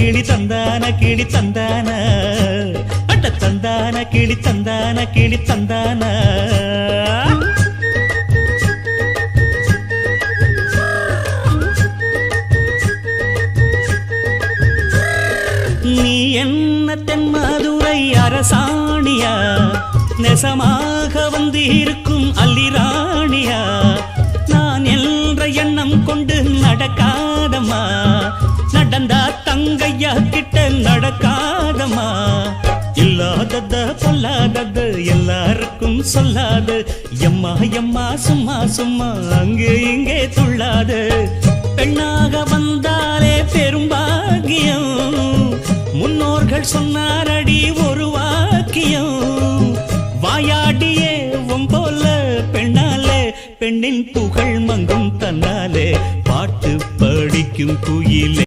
கிளி தந்தான கிளி தந்தான அட தந்தான கிளி தந்தான கிளி தந்தான நீ என்ன தென்மதுரை அரசாணியா நெசமாக வந்து இருக்கும் அல்லிராணியா நான் என்ற எண்ணம் கொண்டு நடக்காதம்மா நடந்தா தங்கையா கிட்ட நடக்காதம்மா இல்லாதத பொல்லாதது எல்லாருக்கும் சொல்லாது எம்மா எம்மா சும்மா சும்மா அங்கே இங்கே துள்ளாது பெண்ணாக வந்தாலே பெரும்பாகியம் முன்னோர்கள் சொன்னாரடி ஒரு வாக்கியம் வாயாடியே போல பெண்ணாலே பெண்ணின் புகழ் மங்கும் தன்னாலே பாட்டு படிக்கும் குயிலே